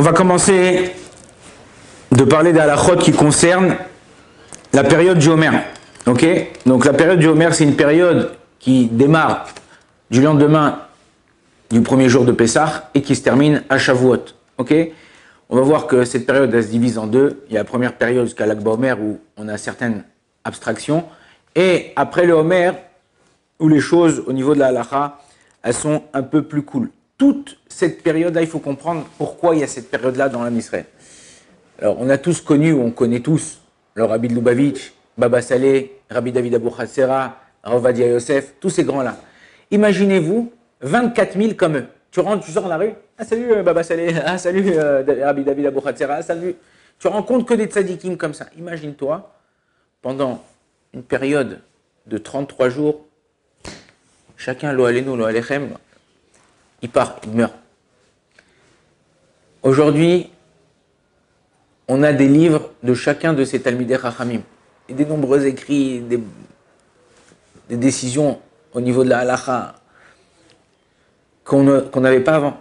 On va commencer de parler des halakhot qui concernent la période du Homer. Ok? Donc la période du Homer, c'est une période qui démarre du lendemain du premier jour de Pessah et qui se termine à Shavuot. Ok? On va voir que cette période elle se divise en deux. Il y a la première période jusqu'à l'Akba Homer où on a certaines abstractions. Et après le Homer, où les choses au niveau de la halakha, elles sont un peu plus cool. Toute cette période-là, il faut comprendre pourquoi il y a cette période-là dans l'Am Israël. Alors, on a tous connu, on connaît tous, le Rabbi de Lubavitch, Baba Saleh, Rabbi David Abou Hatzera, Rav Ovadia Yosef, tous ces grands-là. Imaginez-vous 24 000 comme eux. Tu rentres, tu sors dans la rue, ah salut Baba Saleh, ah salut Rabbi David Abou Hatzera, ah, salut. Tu rencontres que des tzadikim comme ça. Imagine-toi, pendant une période de 33 jours, chacun, lo alenu, lo alechem, il part, il meurt. Aujourd'hui, on a des livres de chacun de ces Talmidei Chachamim. Et des nombreux écrits, des décisions au niveau de la halakha qu'on n'avait pas avant.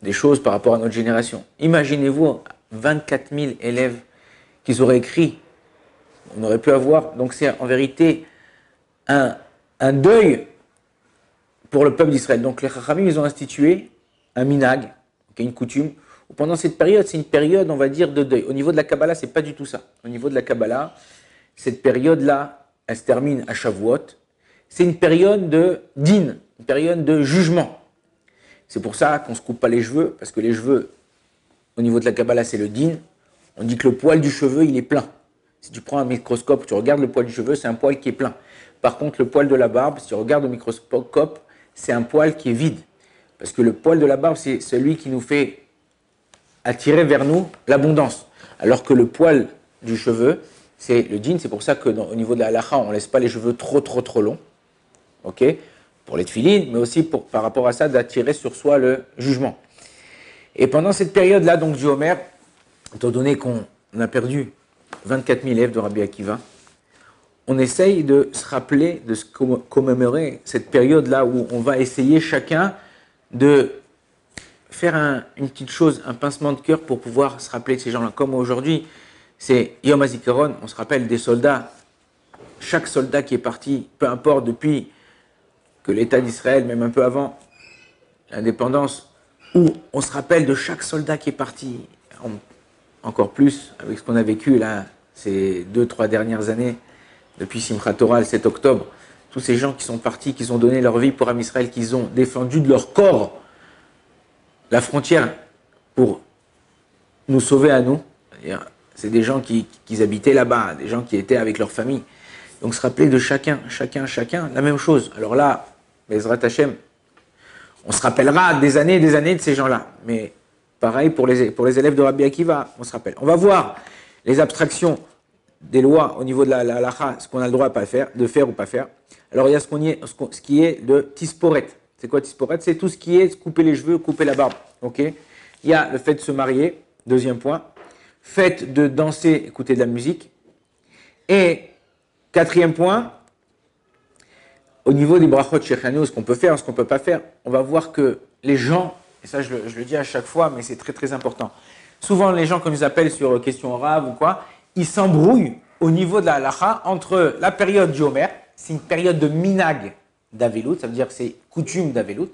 Des choses par rapport à notre génération. Imaginez-vous 24 000 élèves qu'ils auraient écrit. On aurait pu avoir. Donc c'est en vérité un deuil pour le peuple d'Israël. Donc les Chachamim, ils ont institué un minag, une coutume, où pendant cette période, c'est une période, on va dire, de deuil. Au niveau de la Kabbalah, c'est pas du tout ça. Au niveau de la Kabbalah, cette période-là, elle se termine à Shavuot. C'est une période de din, une période de jugement. C'est pour ça qu'on ne se coupe pas les cheveux, parce que les cheveux, au niveau de la Kabbalah, c'est le din. On dit que le poil du cheveu, il est plein. Si tu prends un microscope, tu regardes le poil du cheveu, c'est un poil qui est plein. Par contre, le poil de la barbe, si tu regardes au microscope, c'est un poil qui est vide. Parce que le poil de la barbe, c'est celui qui nous fait attirer vers nous l'abondance. Alors que le poil du cheveu, c'est le din. C'est pour ça qu'au niveau de la halakha, on ne laisse pas les cheveux trop longs. Ok? Pour les tefilines, mais aussi par rapport à ça, d'attirer sur soi le jugement. Et pendant cette période-là, donc du Homer, étant donné qu'on a perdu 24 000 élèves de Rabbi Akiva, on essaye de se rappeler, de se commémorer cette période-là où on va essayer chacun de faire une petite chose, un pincement de cœur pour pouvoir se rappeler de ces gens-là. Comme aujourd'hui, c'est Yom HaZikaron, on se rappelle des soldats. Chaque soldat qui est parti, peu importe depuis que l'État d'Israël, même un peu avant l'indépendance, où on se rappelle de chaque soldat qui est parti, encore plus avec ce qu'on a vécu là, ces 2-3 dernières années, depuis Simchat Torah, le 7 octobre, tous ces gens qui sont partis, qui ont donné leur vie pour Am Israël, qui ont défendu de leur corps la frontière pour nous sauver à nous. C'est des gens qui habitaient là-bas, des gens qui étaient avec leur famille. Donc se rappeler de chacun, la même chose. Alors là, Bezrat Hashem, on se rappellera des années et des années de ces gens-là. Mais pareil pour les élèves de Rabbi Akiva, on se rappelle. On va voir les abstractions des lois au niveau de la halakha, ce qu'on a le droit de faire ou pas faire. Alors il y a ce qui est de tisporet. C'est quoi tisporet? C'est tout ce qui est couper les cheveux, couper la barbe. Ok? Il y a le fait de se marier, deuxième point. Fait de danser, écouter de la musique. Et quatrième point, au niveau des brachot shechanu, ce qu'on peut faire, ce qu'on ne peut pas faire, on va voir que les gens, et ça je le dis à chaque fois, mais c'est très très important. Souvent les gens qu'on nous appelle sur question arabe ou quoi, ils s'embrouillent au niveau de la halakha entre la période du Homer, c'est une période de minag d'Avelout, ça veut dire que c'est coutume d'Avelout,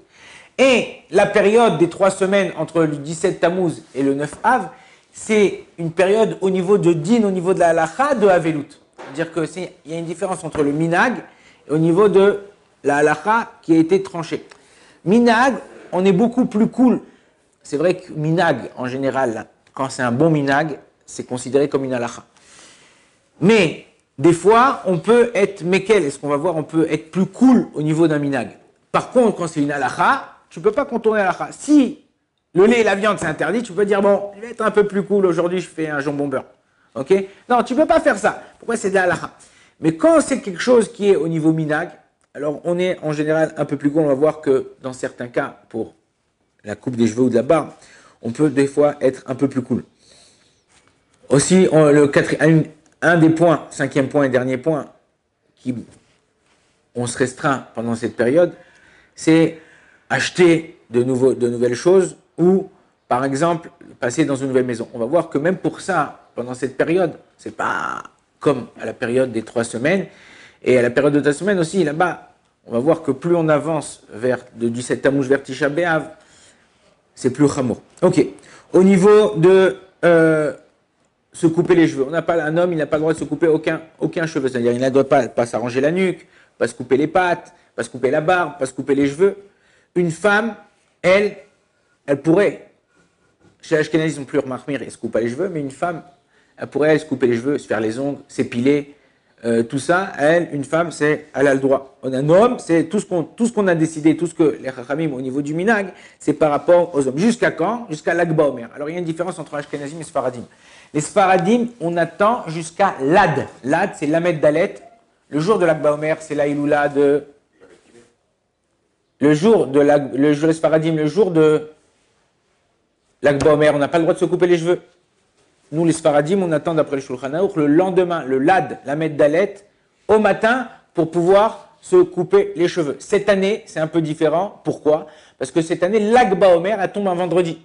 et la période des 3 semaines entre le 17 Tammuz et le 9 Av, c'est une période au niveau de din, au niveau de la halakha de Avelout. C'est-à-dire qu'il y a une différence entre le minag et au niveau de la halakha qui a été tranchée. Minag, on est beaucoup plus cool. C'est vrai que minag, en général, quand c'est un bon minag, c'est considéré comme une halakha. Mais, des fois, on peut être mekel, et ce qu'on va voir, on peut être plus cool au niveau d'un minag. Par contre, quand c'est une halakha, tu ne peux pas contourner la halakha. Si le lait et la viande, c'est interdit, tu peux dire, bon, je vais être un peu plus cool, aujourd'hui, je fais un jambon beurre. Ok? Non, tu ne peux pas faire ça. Pourquoi? C'est de la halakha. Mais quand c'est quelque chose qui est au niveau minag, alors on est en général un peu plus cool. On va voir que dans certains cas, pour la coupe des cheveux ou de la barbe, on peut des fois être un peu plus cool. Aussi, un des points, 5e point et dernier point, on se restreint pendant cette période, c'est acheter de nouvelles choses ou par exemple, passer dans une nouvelle maison. On va voir que même pour ça, pendant cette période, c'est pas comme à la période des 3 semaines, et à la période de 3 semaines aussi, là-bas, on va voir que plus on avance vers du 7 Tammuz vers Tisha B'Av, c'est plus chamour. Ok. Au niveau de se couper les cheveux, un homme, il n'a pas le droit de se couper aucun cheveu. C'est-à-dire, il ne doit pas s'arranger la nuque, pas se couper les pattes, pas se couper la barbe, pas se couper les cheveux. Une femme, elle pourrait, chez l'Ashkenazis, ils n'ont plus remarqué, elle ne se coupe pas les cheveux, mais une femme, elle pourrait se couper les cheveux, se faire les ongles, s'épiler, tout ça. Elle, une femme, elle a le droit. Un homme, c'est tout ce qu'on a décidé, tout ce que les Chachamim au niveau du minag, c'est par rapport aux hommes. Jusqu'à quand? Jusqu'à l'Ag Baomer. Alors il y a une différence entre Ashkenazim et Sfaradim. Les Sfaradim, on attend jusqu'à l'Ad. L'Ad, c'est l'Amed Dalet. Le jour de l'Ag Baomer, c'est l'Aïloula de. Le jour de les Sfaradim, le jour de l'Ag Baomer, on n'a pas le droit de se couper les cheveux. Nous, les Sfaradim, on attend d'après le Shulchan Aruch le lendemain, le Lad, l'Amed Dalet, au matin, pour pouvoir se couper les cheveux. Cette année, c'est un peu différent. Pourquoi? Parce que cette année, l'Ag Baomer, elle tombe un vendredi.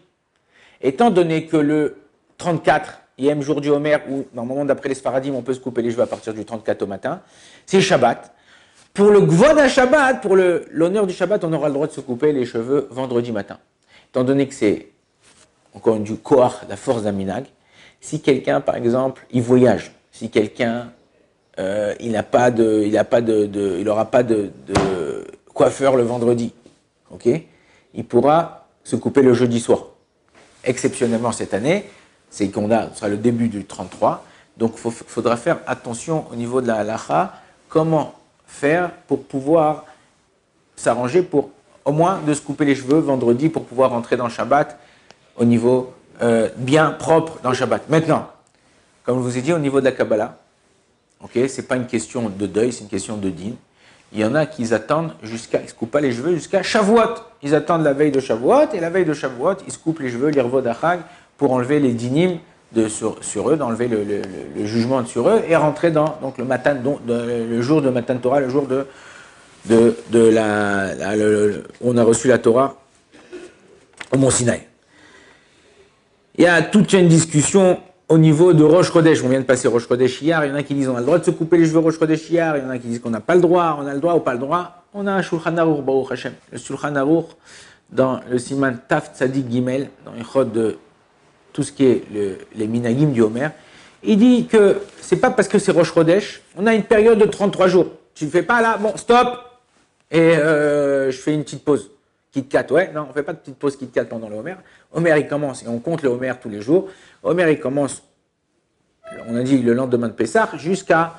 Étant donné que le 34, Yem jour du Homer, où normalement, d'après les Sfaradim, on peut se couper les cheveux à partir du 34 au matin, c'est Shabbat. Pour le Gvod à Shabbat, pour l'honneur du Shabbat, on aura le droit de se couper les cheveux vendredi matin. Étant donné que c'est encore du Koach, la force d'un minag, si quelqu'un, par exemple, il voyage, si quelqu'un, il n'aura pas de coiffeur le vendredi, ok, il pourra se couper le jeudi soir. Exceptionnellement cette année, c'est ce sera le début du 33, donc il faudra faire attention au niveau de la halacha, comment faire pour pouvoir s'arranger pour au moins de se couper les cheveux vendredi pour pouvoir rentrer dans le Shabbat au niveau bien propre dans le Shabbat. Maintenant, comme je vous ai dit, au niveau de la Kabbalah, okay, ce n'est pas une question de deuil, c'est une question de din. Il y en a qui attendent ils ne se coupent pas les cheveux jusqu'à Shavuot. Ils attendent la veille de Shavuot, et la veille de Shavuot, ils se coupent les cheveux, l'irvod achag, pour enlever les dinim sur eux, d'enlever le jugement sur eux, et rentrer dans donc, le jour de Matan Torah, le jour où on a reçu la Torah au Mont Sinaï. Il y a toute une discussion au niveau de Rosh Chodesh. On vient de passer Rosh Chodesh hier. Il y en a qui disent qu'on a le droit de se couper les cheveux Rosh Chodesh hier. Il y en a qui disent qu'on n'a pas le droit. On a le droit ou pas le droit. On a un Shulchan Aruch, Baruch Hashem. Le Shulchan Aruch, dans le Siman Taf Tzadik Gimel, dans le Chod de tout ce qui est les Minagim du Homer, il dit que c'est pas parce que c'est Rosh Chodesh, on a une période de 33 jours. Tu ne fais pas là, bon, stop, et je fais une petite pause. Kit Kat, ouais, non, on ne fait pas de petite pause Kit Kat pendant le Homer. Homer, il commence, et on compte le Homer tous les jours. Homer, il commence, on a dit le lendemain de Pessah, jusqu'à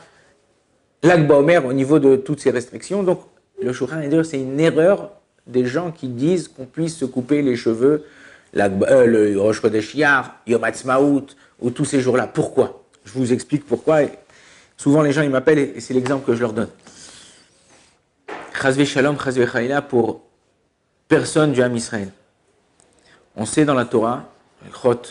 l'Akba Homer au niveau de toutes ces restrictions. Donc, le Shulchan Aruch, c'est une erreur des gens qui disent qu'on puisse se couper les cheveux le Rosh Chodesh Iyar, Yom Ha'atzmaut, ou tous ces jours-là. Pourquoi? Je vous explique pourquoi. Et souvent, les gens, ils m'appellent, et c'est l'exemple que je leur donne. Chazve Shalom, Chazve Chaïla, pour personne du Ham Israël. On sait dans la Torah, le Chot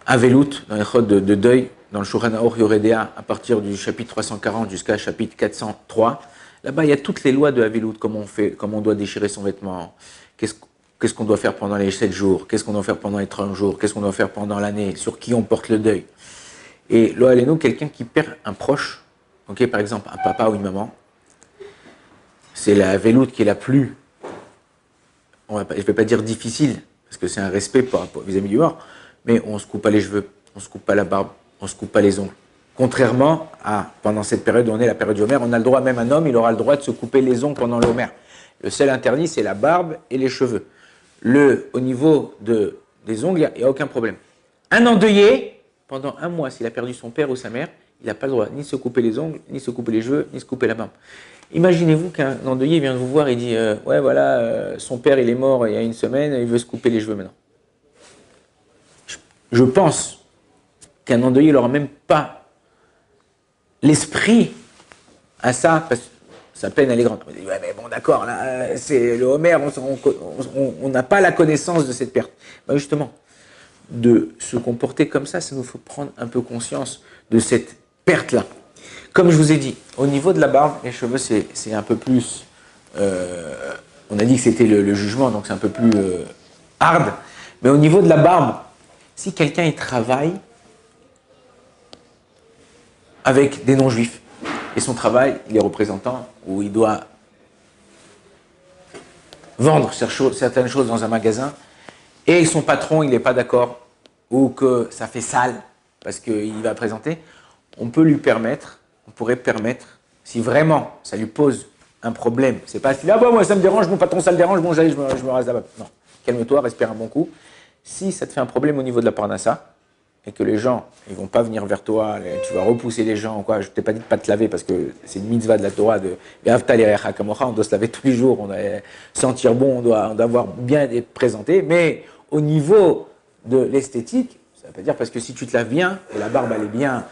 Avelut, dans les Chot de deuil, dans le Shulchan Aruch Yoredea, à partir du chapitre 340 jusqu'à chapitre 403, là-bas, il y a toutes les lois de Avelut, comment on fait, comment on doit déchirer son vêtement, qu'est-ce qu'on doit faire pendant les 7 jours, qu'est-ce qu'on doit faire pendant les 30 jours, qu'est-ce qu'on doit faire pendant l'année, sur qui on porte le deuil. Et là, nous, quelqu'un qui perd un proche, okay, par exemple un papa ou une maman, c'est la Avelut qui est la plus, je ne vais pas dire difficile, parce que c'est un respect vis-à-vis du mort, mais on ne se coupe pas les cheveux, on ne se coupe pas la barbe, on ne se coupe pas les ongles. Contrairement à, pendant cette période où on est la période du Homer, on a le droit, même un homme, il aura le droit de se couper les ongles pendant le Homer. Le seul interdit, c'est la barbe et les cheveux. Au niveau des ongles, il n'y a aucun problème. Un endeuillé, pendant un mois, s'il a perdu son père ou sa mère, il n'a pas le droit ni de se couper les ongles, ni de se couper les cheveux, ni de se couper la barbe. Imaginez-vous qu'un endeuillé vient de vous voir et dit ouais, voilà, son père, il est mort il y a une semaine, il veut se couper les cheveux maintenant. Je pense qu'un endeuillé n'aura même pas l'esprit à ça, parce que sa peine, elle est grande. On dit, ouais, mais bon, d'accord, là, c'est le Homer, on n'a pas la connaissance de cette perte. Ben justement, de se comporter comme ça nous faut prendre un peu conscience de cette perte-là. Comme je vous ai dit, au niveau de la barbe, les cheveux, c'est un peu plus on a dit que c'était le jugement, donc c'est un peu plus hard. Mais au niveau de la barbe, si quelqu'un il travaille avec des non-juifs, et son travail, il est représentant, ou il doit vendre certaines choses dans un magasin, et son patron, il n'est pas d'accord, ou que ça fait sale, parce qu'il va présenter, on pourrait permettre, si vraiment ça lui pose un problème, c'est pas si, ah bah moi ça me dérange, mon patron ça le dérange, bon j'allais, je me rase là-bas. Non, calme-toi, respire un bon coup. Si ça te fait un problème au niveau de la parnassa, et que les gens, ils vont pas venir vers toi, tu vas repousser les gens, quoi. Je t'ai pas dit de pas te laver parce que c'est une mitzvah de la Torah de on doit se laver tous les jours, on doit sentir bon, on doit avoir bien être présenté, mais au niveau de l'esthétique, ça veut pas dire parce que si tu te laves bien et la barbe elle est bien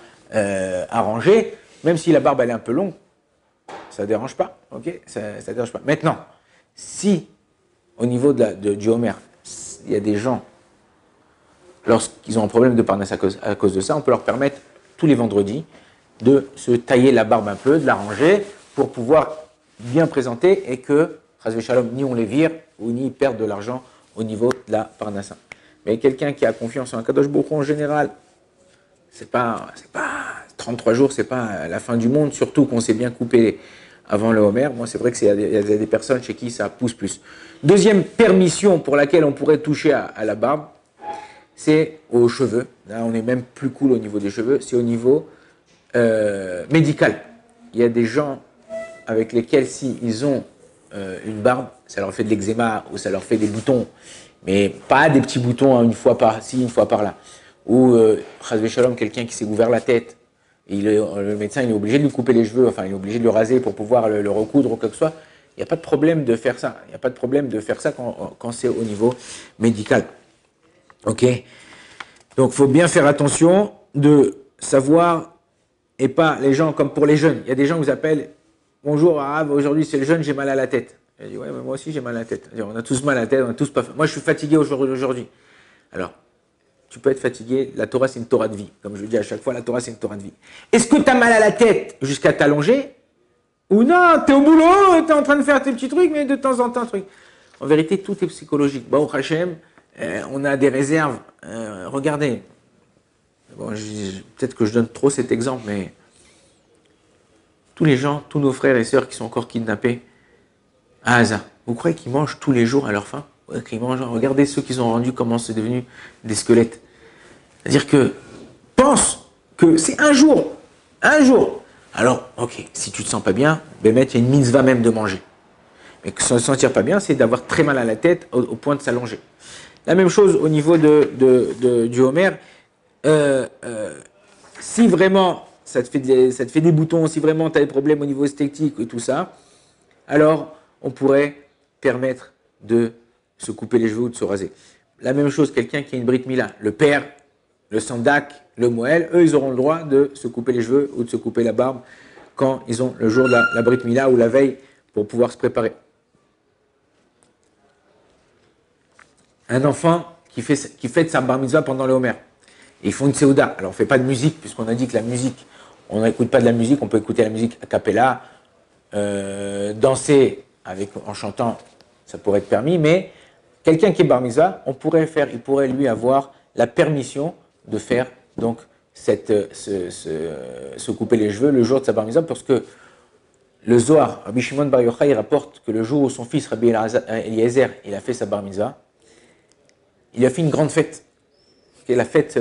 arrangée, même si la barbe elle est un peu longue, ça dérange pas, ok, ça dérange pas. Maintenant, si au niveau du Homer, il y a des gens lorsqu'ils ont un problème de parnasse à cause de ça, on peut leur permettre tous les vendredis de se tailler la barbe un peu, de l'arranger pour pouvoir bien présenter et que, Shalom, ni on les vire ou ni ils perdent de l'argent au niveau de la parnassa. Mais quelqu'un qui a confiance en un Kadosh Baruch Hu en général, c'est pas 33 jours, c'est pas la fin du monde, surtout qu'on s'est bien coupé avant le Homer. Moi, c'est vrai qu'il y a des personnes chez qui ça pousse plus. Deuxième permission pour laquelle on pourrait toucher à la barbe, c'est aux cheveux. Là, on est même plus cool au niveau des cheveux. C'est au niveau médical. Il y a des gens avec lesquels, s'ils ont une barbe, ça leur fait de l'eczéma ou ça leur fait des boutons, mais pas des petits boutons une fois par-ci, une fois par-là. Ou, Chazvé Shalom, quelqu'un qui s'est ouvert la tête, et le médecin il est obligé de lui couper les cheveux, enfin il est obligé de le raser pour pouvoir le recoudre ou quoi que ce soit. Il n'y a pas de problème de faire ça. Il n'y a pas de problème de faire ça quand c'est au niveau médical. Ok, donc il faut bien faire attention de savoir, et pas les gens comme pour les jeunes. Il y a des gens qui vous appellent, bonjour Arabe, aujourd'hui c'est le jeûne, j'ai mal à la tête. Je dis, ouais, mais moi aussi j'ai mal à la tête. On a tous mal à la tête, on a tous pas. Moi je suis fatigué aujourd'hui. Alors, tu peux être fatigué, la Torah c'est une Torah de vie. Comme je le dis à chaque fois, la Torah c'est une Torah de vie. Est-ce que tu as mal à la tête jusqu'à t'allonger? Ou non, tu es au boulot, tu es en train de faire tes petits trucs, mais de temps en temps, truc. En vérité, tout est psychologique. Baruch Hashem, on a des réserves. Regardez, bon, peut-être que je donne trop cet exemple, mais tous les gens, tous nos frères et sœurs qui sont encore kidnappés à Gaza, vous croyez qu'ils mangent tous les jours à leur faim? Ouais, qu'ils mangent. Regardez ceux qu'ils ont rendus, comment c'est devenu des squelettes. C'est-à-dire que pense que c'est un jour. Alors, ok, si tu te sens pas bien, Bémet, il y a une mitzvah même de manger. Mais que se sentir pas bien, c'est d'avoir très mal à la tête au point de s'allonger. La même chose au niveau du Homer. Si vraiment ça te fait des boutons, si vraiment tu as des problèmes au niveau esthétique et tout ça, alors on pourrait permettre de se couper les cheveux ou de se raser. La même chose, quelqu'un qui a une Brit Mila, le père, le Sandak, le Moël, eux ils auront le droit de se couper les cheveux ou de se couper la barbe quand ils ont le jour de la Brit Mila ou la veille pour pouvoir se préparer. Un enfant qui fête sa bar mitzvah pendant le Homer. Et ils font une Seouda. Alors on ne fait pas de musique, puisqu'on a dit que la musique, on n'écoute pas de la musique, on peut écouter la musique a cappella, danser en chantant, ça pourrait être permis, mais quelqu'un qui est bar mitzvah, il pourrait lui avoir la permission de faire donc se couper les cheveux le jour de sa bar mitzvah, parce que le Zohar, Rabbi Shimon Bar Yochai, il rapporte que le jour où son fils Rabbi Eliezer, il a fait sa bar mitzvah, il a fait une grande fête, qui est la fête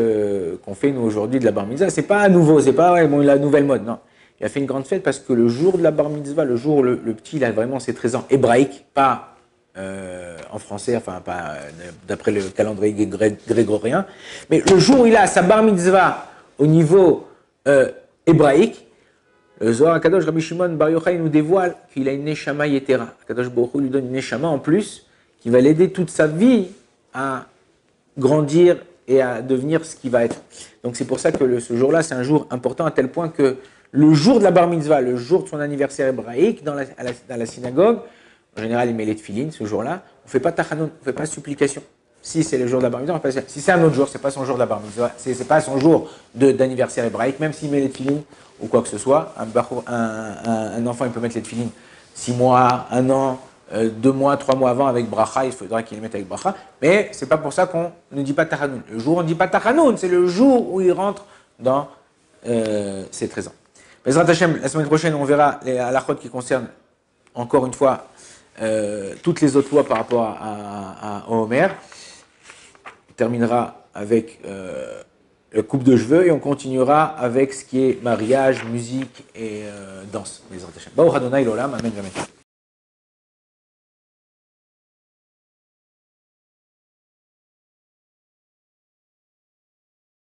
qu'on fait nous aujourd'hui de la bar mitzvah. C'est pas nouveau, c'est pas la nouvelle mode, non. Il a fait une grande fête parce que le jour de la bar mitzvah, le jour où le petit, il a vraiment ses 13 ans hébraïques, pas en français, enfin pas d'après le calendrier grégorien, mais le jour où il a sa bar mitzvah au niveau hébraïque, le Zohar HaKadosh, Rabbi Shimon Bar Yochai nous dévoile qu'il a une neshama yetera. HaKadosh Baruch Hu lui donne une neshama en plus qui va l'aider toute sa vie à grandir et à devenir ce qu'il va être. Donc c'est pour ça que ce jour-là, c'est un jour important à tel point que le jour de la bar mitzvah, le jour de son anniversaire hébraïque, dans la synagogue, en général, il met les tefilines ce jour-là, on ne fait pas tachanun, on ne fait pas supplication. Si c'est le jour de la bar mitzvah, on fait pas. Si c'est un autre jour, c'est pas son jour de la bar mitzvah, c'est pas son jour d'anniversaire hébraïque, même s'il met les tefilines ou quoi que ce soit. Un enfant, il peut mettre les tefilines 6 mois, 1 an, 2 mois, 3 mois avant avec bracha, il faudra qu'il les mette avec bracha. Mais c'est pas pour ça qu'on ne dit pas tachanoun. Le jour où on ne dit pas tachanoun, c'est le jour où il rentre dans ses 13 ans. Bezrat Hashem, la semaine prochaine, on verra les halachot qui concernent, encore une fois, toutes les autres lois par rapport à Homer. On terminera avec le coupe de cheveux et on continuera avec ce qui est mariage, musique et danse. Bezrat Hashem. Baruch Adonai l'olam, amen, amen.